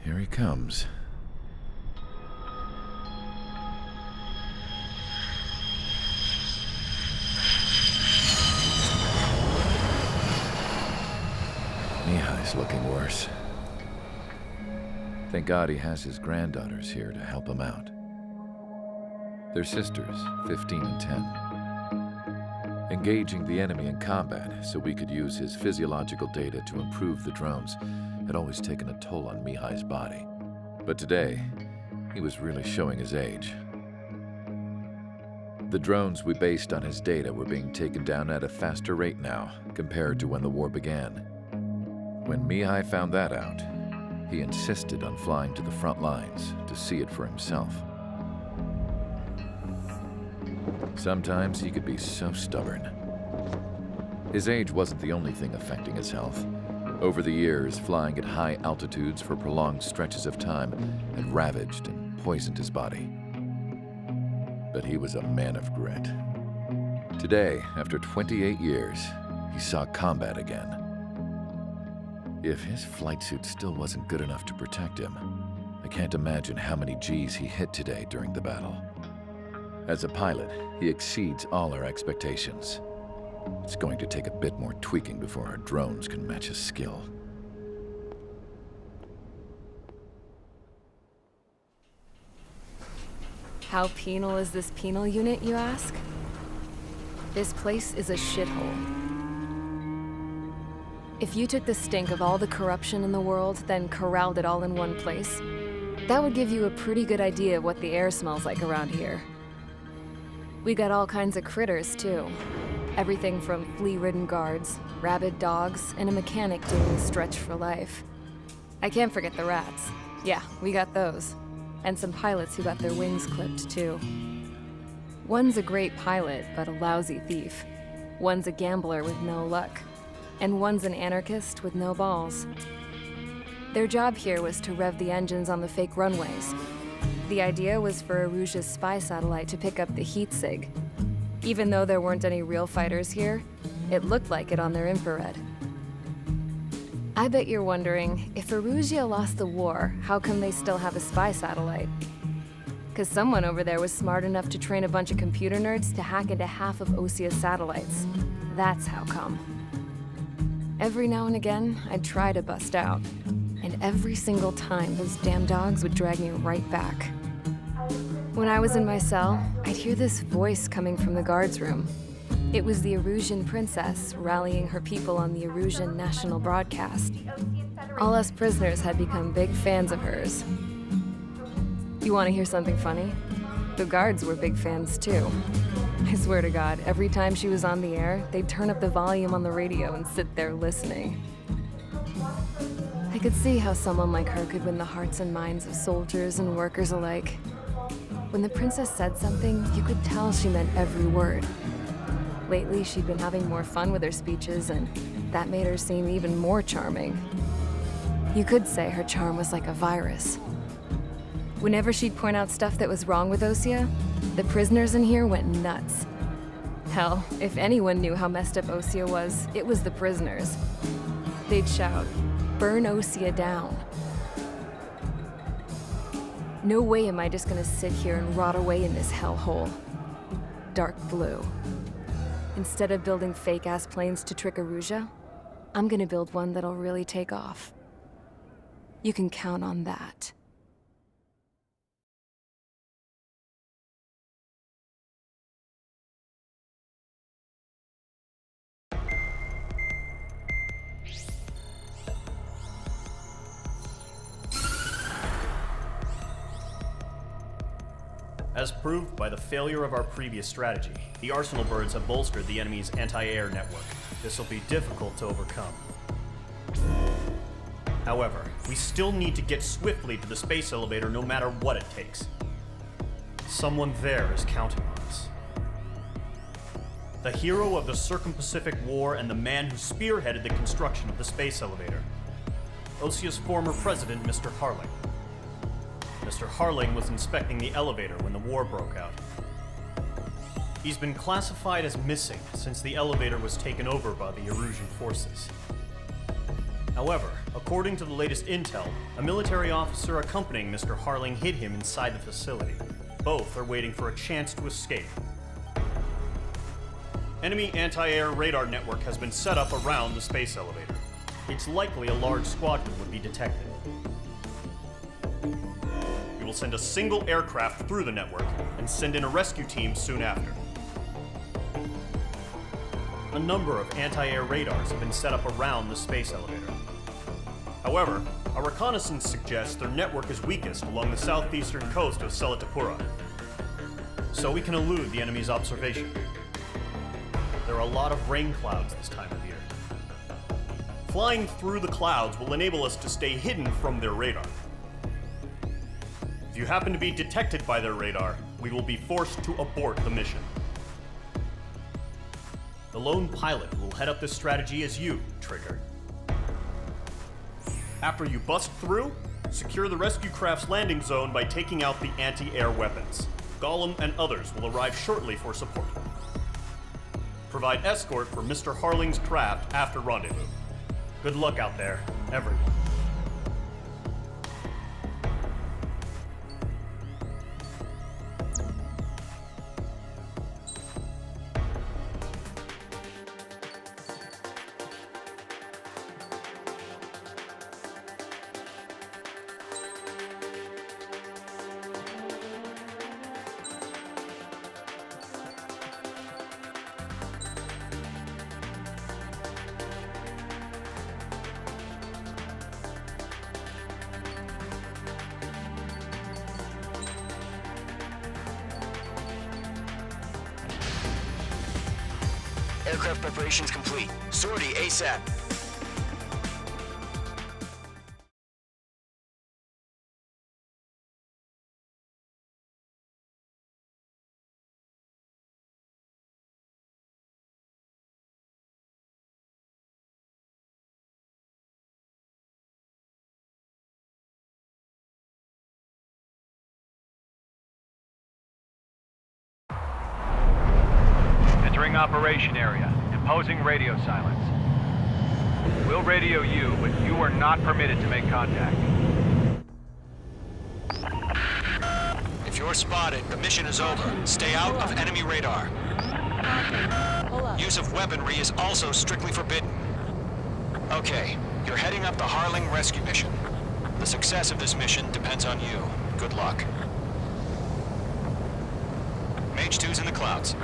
Here he comes. Mihai's looking worse. Thank God he has his granddaughters here to help him out. They're sisters, 15 and 10. Engaging the enemy in combat so we could use his physiological data to improve the drones had always taken a toll on Mihai's body. But today, he was really showing his age. The drones we based on his data were being taken down at a faster rate now compared to when the war began. When Mihai found that out, he insisted on flying to the front lines to see it for himself. Sometimes he could be so stubborn. His age wasn't the only thing affecting his health. Over the years, flying at high altitudes for prolonged stretches of time had ravaged and poisoned his body. But he was a man of grit. Today, after 28 years, he saw combat again. If his flight suit still wasn't good enough to protect him, I can't imagine how many Gs he hit today during the battle. As a pilot, he exceeds all our expectations. It's going to take a bit more tweaking before our drones can match his skill. How penal is this penal unit, you ask? This place is a shithole. If you took the stink of all the corruption in the world, then corralled it all in one place, that would give you a pretty good idea of what the air smells like around here. We got all kinds of critters, too. Everything from flea-ridden guards, rabid dogs, and a mechanic doing the stretch for life. I can't forget the rats. Yeah, we got those. And some pilots who got their wings clipped, too. One's a great pilot, but a lousy thief. One's a gambler with no luck. And one's an anarchist with no balls. Their job here was to rev the engines on the fake runways. The idea was for Erusia's spy satellite to pick up the heat sig. Even though there weren't any real fighters here, it looked like it on their infrared. I bet you're wondering, if Erusia lost the war, how come they still have a spy satellite? 'Cause someone over there was smart enough to train a bunch of computer nerds to hack into half of Osia's satellites. That's how come. Every now and again, I'd try to bust out. And every single time, those damn dogs would drag me right back. When I was in my cell, I'd hear this voice coming from the guards room. It was the Erusian princess rallying her people on the Erusian national broadcast. All us prisoners had become big fans of hers. You want to hear something funny? The guards were big fans too. I swear to God, every time she was on the air, they'd turn up the volume on the radio and sit there listening. I could see how someone like her could win the hearts and minds of soldiers and workers alike. When the princess said something, you could tell she meant every word. Lately, she'd been having more fun with her speeches, and that made her seem even more charming. You could say her charm was like a virus. Whenever she'd point out stuff that was wrong with Osia, the prisoners in here went nuts. Hell, if anyone knew how messed up Osia was, it was the prisoners. They'd shout, "Burn Osia down." No way am I just gonna sit here and rot away in this hellhole. Dark blue. Instead of building fake-ass planes to trick Erusia, I'm gonna build one that'll really take off. You can count on that. As proved by the failure of our previous strategy, the Arsenal birds have bolstered the enemy's anti-air network. This will be difficult to overcome. However, we still need to get swiftly to the space elevator no matter what it takes. Someone there is counting on us. The hero of the Circum-Pacific War and the man who spearheaded the construction of the space elevator. Osia's former president, Mr. Harling. Mr. Harling was inspecting the elevator when the war broke out. He's been classified as missing since the elevator was taken over by the Erusian forces. However, according to the latest intel, a military officer accompanying Mr. Harling hid him inside the facility. Both are waiting for a chance to escape. Enemy anti-air radar network has been set up around the space elevator. It's likely a large squadron would be detected. We will send a single aircraft through the network and send in a rescue team soon after. A number of anti-air radars have been set up around the space elevator. However, our reconnaissance suggests their network is weakest along the southeastern coast of Selatapura, so we can elude the enemy's observation. There are a lot of rain clouds this time of year. Flying through the clouds will enable us to stay hidden from their radar. If you happen to be detected by their radar, we will be forced to abort the mission. The lone pilot who will head up this strategy is you, Trigger. After you bust through, secure the rescue craft's landing zone by taking out the anti-air weapons. Gollum and others will arrive shortly for support. Provide escort for Mr. Harling's craft after rendezvous. Good luck out there, everyone. Aircraft preparations complete. Sortie ASAP. Entering operation area. Imposing radio silence. We'll radio you, but you are not permitted to make contact. If you're spotted, the mission is over. Stay out of enemy radar. Use of weaponry is also strictly forbidden. Okay, you're heading up the Harling rescue mission. The success of this mission depends on you. Good luck. Mage 2's in the clouds.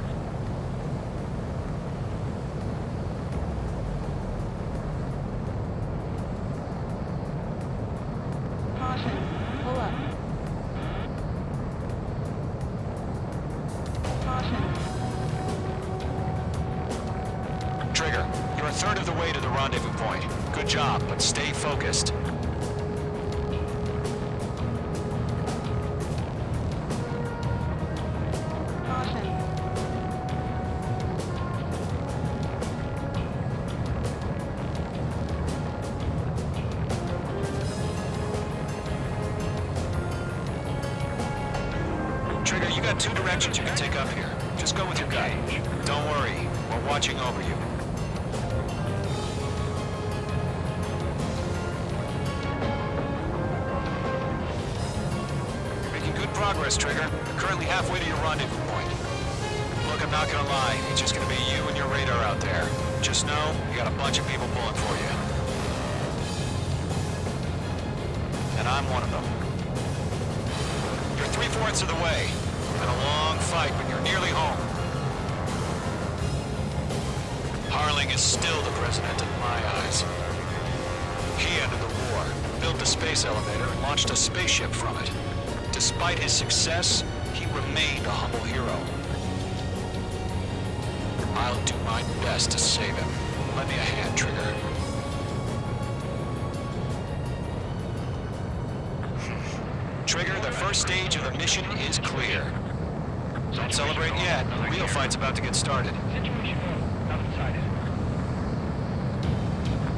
Trigger, you're a third of the way to the rendezvous point. Good job, but stay focused. Trigger, you got two directions you can take up here. Just go with your gut. Don't worry, we're watching over you. Progress, Trigger. You're currently halfway to your rendezvous point. Look, I'm not gonna lie. It's just gonna be you and your radar out there. Just know, you got a bunch of people pulling for you. And I'm one of them. You're 3/4 of the way. It's been a long fight, but you're nearly home. Harling is still the president in my eyes. He ended the war, built the space elevator, and launched a spaceship from it. Despite his success, he remained a humble hero. I'll do my best to save him. Lend me a hand, Trigger. Trigger, the first stage of the mission is clear. Don't celebrate yet. The real fight's about to get started.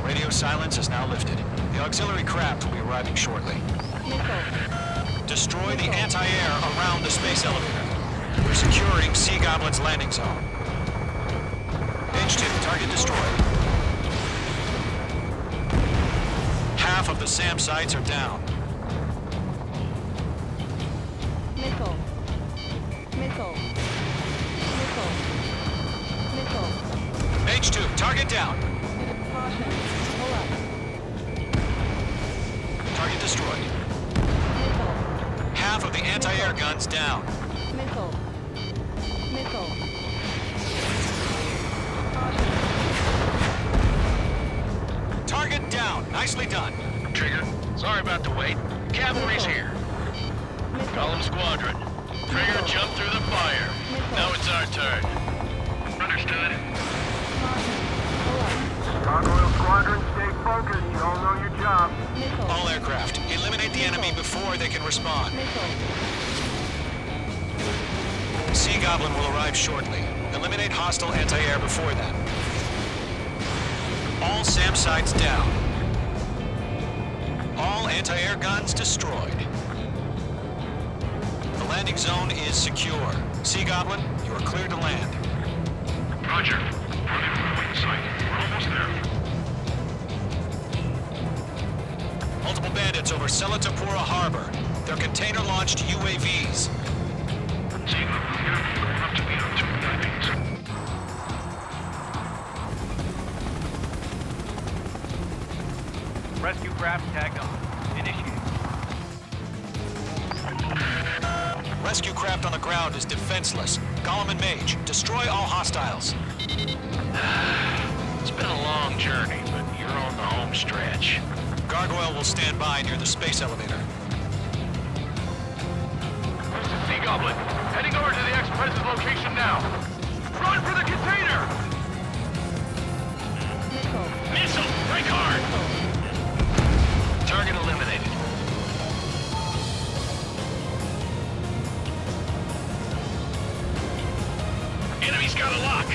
Radio silence is now lifted. The auxiliary craft will be arriving shortly. Destroy the anti-air around the space elevator. We're securing Sea Goblin's landing zone. H2, target destroyed. of the SAM sites are down. Missile. Missile. Missile. Missile. Mage 2, target down. Caution. Pull up. Target destroyed. Missile. Half of the anti-air guns down. Missile. Missile. Caution. Target down. Nicely done. Trigger, sorry about the wait. Cavalry's here. Column Squadron. Trigger jumped through the fire. Now it's our turn. Understood. Caution. Pull up. Gargoyle Squadron, stay focused. You all know your job. Missile. All aircraft, eliminate the enemy before they can respond. Missile. Sea Goblin will arrive shortly. Eliminate hostile anti-air before then. All SAM sites down. All anti-air guns destroyed. The landing zone is secure. Sea Goblin, you are cleared to land. Roger. Running for the wing site. We're almost there. Multiple bandits over Selatapura Harbor. They're container-launched UAVs. Going up to meet on 2 landings. Rescue craft tagged on. Initiate. Rescue craft on the ground is defenseless. Gollum and Mage, destroy all hostiles. It's been a long journey, but you're on the home stretch. Gargoyle will stand by near the space elevator. Sea Goblin, heading over to the Express's location now. Run for the container! Missile. Missile! Break hard! Target eliminated. Enemy's got a lock.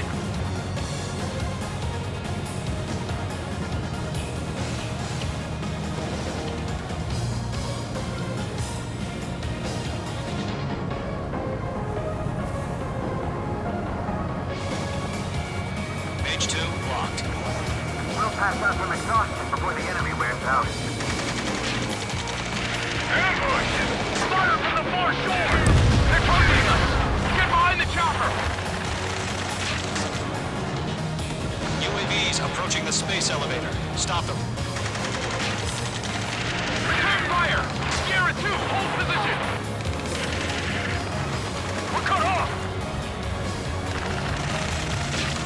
Mage 2 locked. We'll pass out some exhaustion before the enemy wears out. Ambush! Fire from the far shore! They're targeting us! Get behind the chopper! UAVs approaching the space elevator. Stop them. Return fire! Sierra 2, hold position! We're cut off!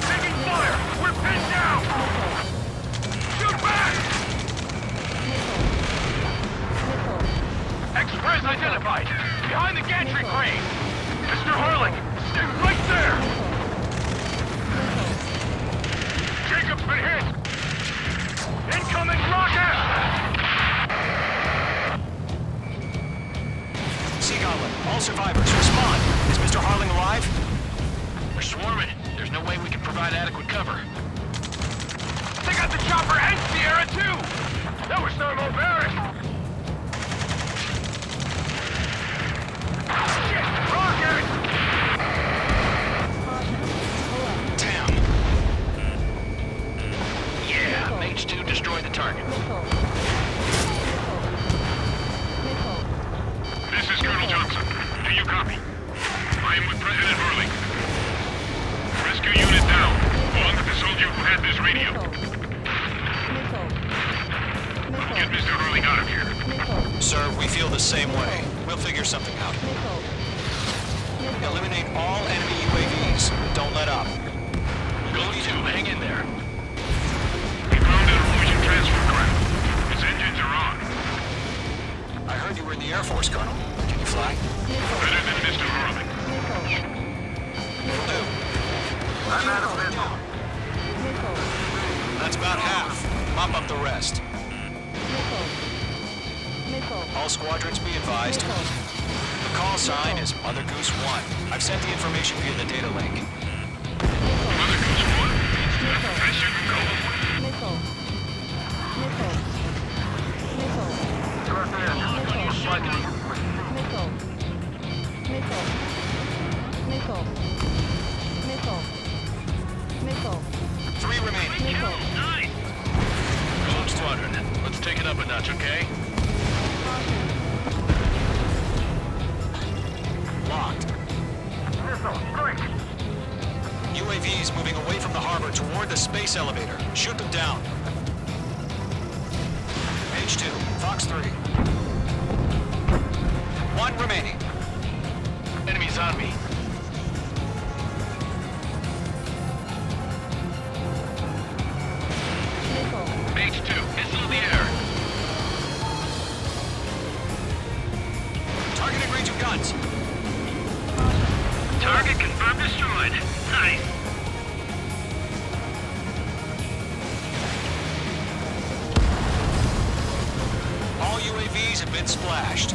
Taking fire! We're pinned down! Shoot back! Express identified! Behind the gantry crane! Mr. Harling, stay right there! Jacob's been hit! Incoming rocket! Sea Goblin, all survivors, respond! Is Mr. Harling alive? We're swarming. There's no way we can provide adequate cover. They got the chopper and Sierra too! That was thermobaric! Shit! Rocket! Damn. Yeah, Mage 2 destroyed the target. This is Colonel Johnson. Do you copy? I am with President Hurley. Rescue unit down, along with the soldier who had this radio. Get Mr. Hurley out of here. Sir, we feel the same way. We'll figure something out. Eliminate all enemy UAVs. Don't let up. Go 2, hang in there. We found a Norwegian transfer craft. Its engines are on. I heard you were in the Air Force, Colonel. Can you fly? Better than Mr. Hurley. Will do. I'm out of missile. That's about half. Mop up the rest. All squadrons be advised. The call sign is Mother Goose 1. I've sent the information via the data link. Mother Goose 1? That shouldn't go. Three remaining. Nice! Golem Squadron, let's take it up a notch, okay? Locked. UAVs moving away from the harbor toward the space elevator. Shoot them down. Page 2, Fox 3. 1 remaining. Enemies on me. Nickel. Page 2, missile in the air. Targeting range of guns. Target confirmed destroyed. Nice. All UAVs have been splashed.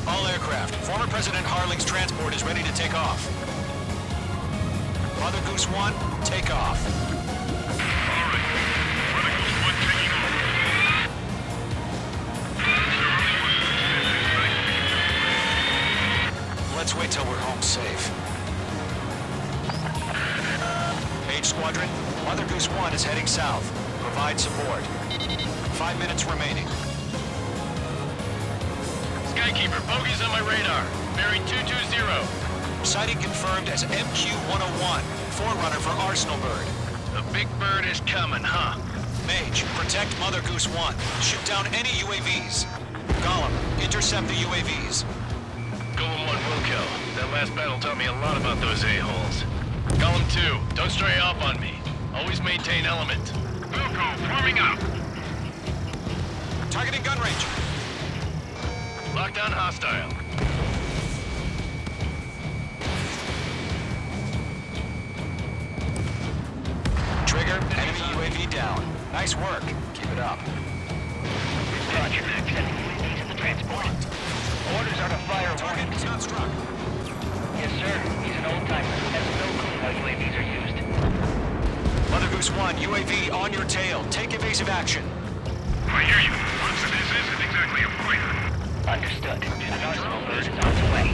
All aircraft. Former President Harling's transport is ready to take off. Mother Goose 1, take off. All right. Mother Goose 1 taking off. Let's wait till we're home safe. Page Squadron, Mother Goose 1 is heading south. Provide support. 5 minutes remaining. Skykeeper, bogeys on my radar. Bearing 220. Sighting confirmed as MQ-101, forerunner for Arsenal Bird. The big bird is coming, huh? Mage, protect Mother Goose 1. Shoot down any UAVs. Gollum, intercept the UAVs. Golem 1 will kill. That last battle taught me a lot about those a-holes. Golem 2, don't stray off on me. Always maintain element. Wilco, forming up. Targeting gun range. Lockdown hostile. Trigger, enemy UAV down. Nice work. Keep it up. Roger, sending UAVs to the transport. Orders are to fire Target is not struck. Yes, sir. He's an old-timer. Has no clue how UAVs are used. Mother Goose 1, UAV on your tail. Take evasive action. I hear you. Once this isn't exactly a fighter. Understood. An Arsenal bird is on its way.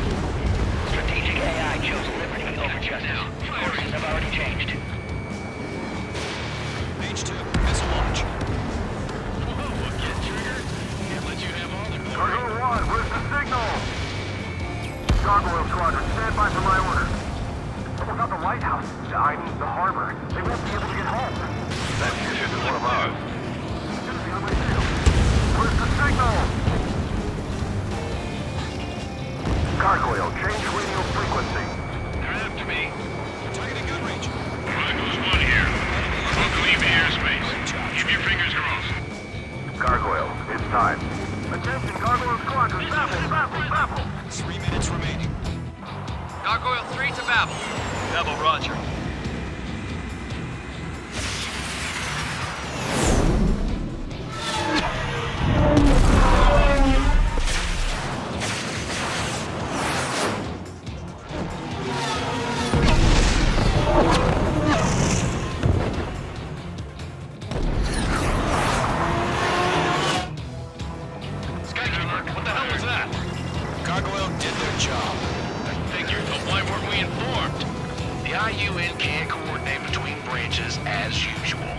Strategic AI chose liberty over justice. Courses have already changed. Page 2, missile launch. Whoa, again, Trigger. Can't let you have all the glory. Cargo 1, where's the signal? Gargoyle Squadron, stand by for my order. What about the lighthouse? I mean, the harbor. They won't be able to get home. That ship isn't one of ours. It's gonna be on my tail. Where's the signal? Gargoyle, change radio frequency. They're after me. Targeting gun range. Mother Goose 1 here. About to leave the airspace. Keep your fingers crossed. Gargoyle, it's time. Attention, Gargoyle Squadron, baffle! 3 minutes remaining. Gargoyle 3 to Babel. Babel, roger. Skykeeper, what the hell was that? Gargoyle did their job. Figured, but why weren't we informed? The IUN can't coordinate between branches as usual.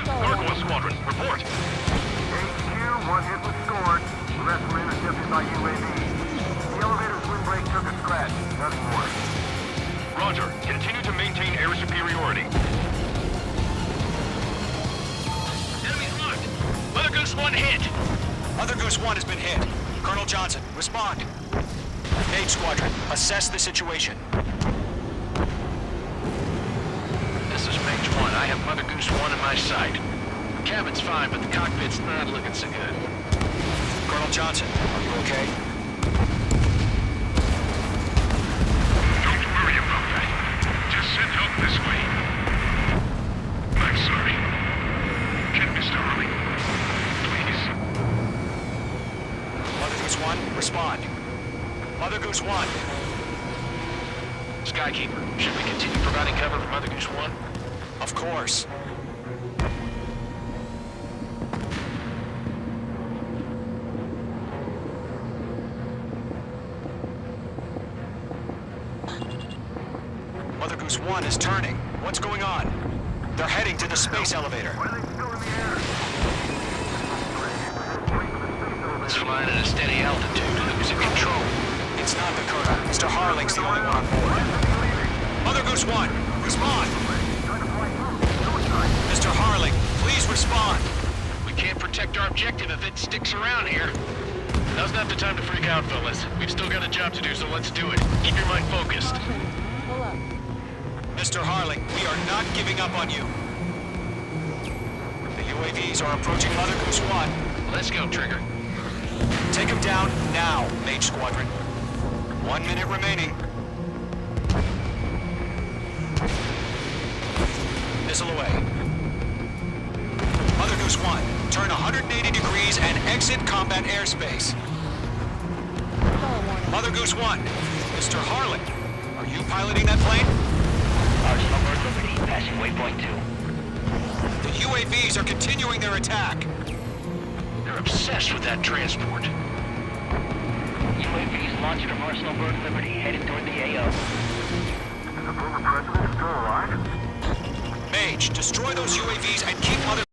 Gargoyle Squadron, report. HQ, one hit was scored. The rest were intercepted by UAV. The elevator's windbreak took a scratch. Nothing more. Roger. Continue to maintain air superiority. Enemy's marked. Mother Goose 1 hit. Mother Goose 1 has been hit. Colonel Johnson, respond. Page Squadron, assess the situation. This is Mage 1. I have Mother Goose 1 in my sight. The cabin's fine, but the cockpit's not looking so good. Colonel Johnson, are you okay? Don't worry about that. Just send help this way. I'm sorry. Get Mr. Harling. Please. Mother Goose 1, respond. Mother Goose 1. Skykeeper, should we continue providing cover for Mother Goose 1? Of course. Mother Goose 1 is turning. What's going on? They're heading to the space elevator. Why are they still in the air? It's flying at a steady altitude. Who's in control? It's not Dakota. Mr. Harling's the only one on board. Mother Goose 1, respond! Mr. Harling, please respond! We can't protect our objective if it sticks around here. Now's not the time to freak out, fellas. We've still got a job to do, so let's do it. Keep your mind focused. Caution. Pull up. Mr. Harling, we are not giving up on you. The UAVs are approaching Mother Goose 1. Let's go, Trigger. Take them down now, Mage Squadron. 1 minute remaining. Missile away. Mother Goose 1, turn 180 degrees and exit combat airspace. Stall warning. Mother Goose 1, Mr. Harling, are you piloting that plane? Arsenal Bird Liberty, passing waypoint 2. The UAVs are continuing their attack. They're obsessed with that transport. UAVs launched from Arsenal Bird Liberty, headed toward the AO. Is the former president still alive? Mage, destroy those UAVs and keep Mother...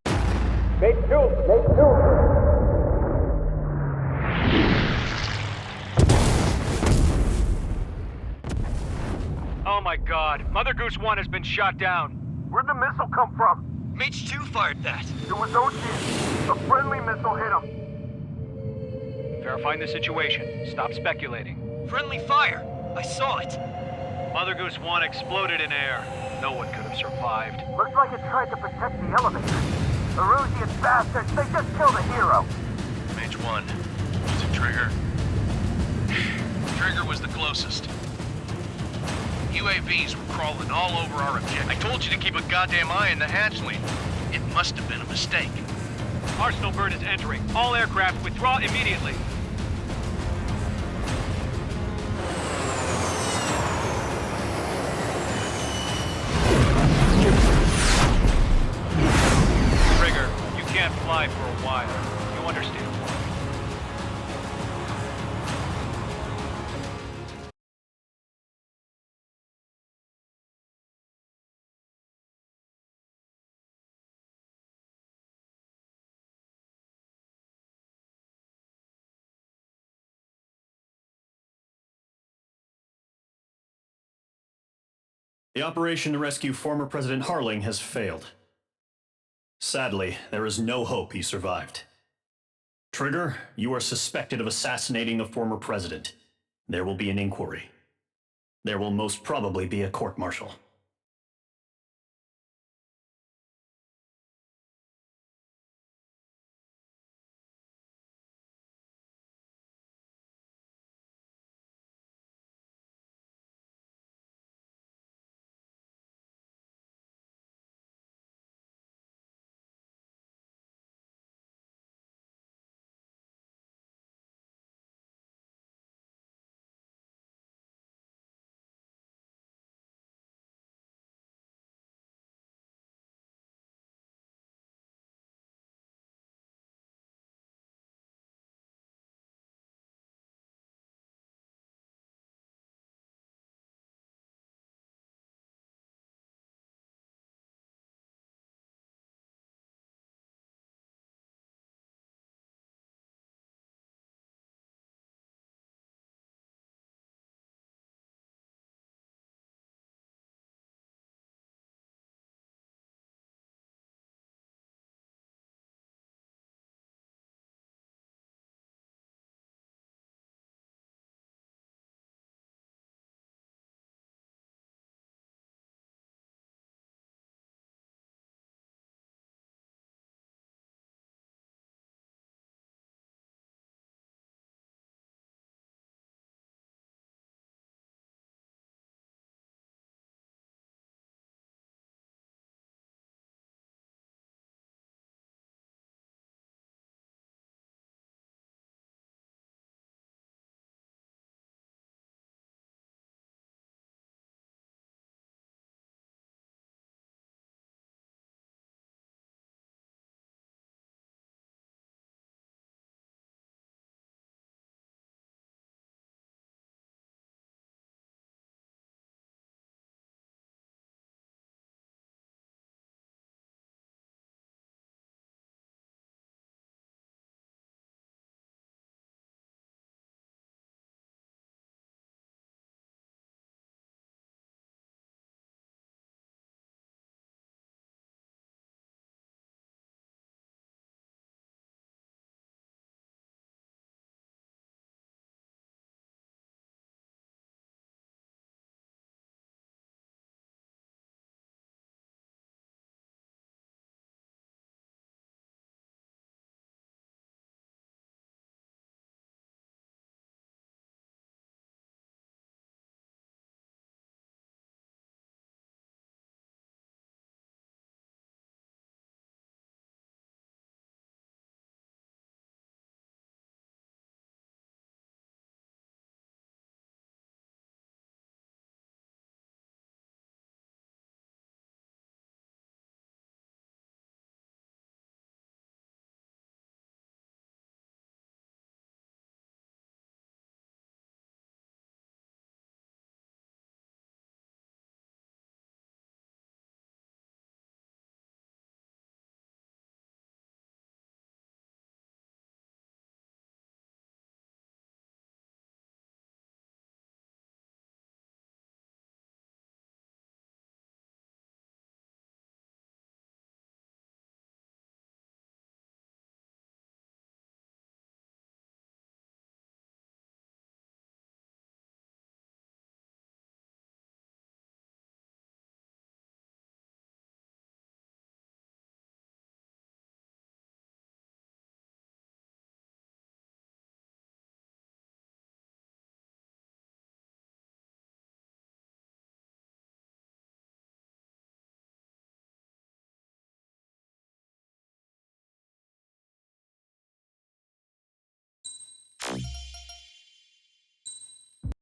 Oh my god, Mother Goose 1 has been shot down. Where'd the missile come from? Mage 2 fired that. It was Ocean. A friendly missile hit him. Verifying the situation. Stop speculating. Friendly fire. I saw it. Mother Goose 1 exploded in air. No one could have survived. Looks like it tried to protect the elevator. Erusian bastards, they just killed a hero. Mage 1. Was it Trigger? Trigger was the closest. UAVs were crawling all over our objective. I told you to keep a goddamn eye on the hatchling. It must have been a mistake. Arsenal Bird is entering. All aircraft withdraw immediately. Trigger, you can't fly for a while. You understand? The operation to rescue former President Harling has failed. Sadly, there is no hope he survived. Trigger, you are suspected of assassinating a former president. There will be an inquiry. There will most probably be a court-martial.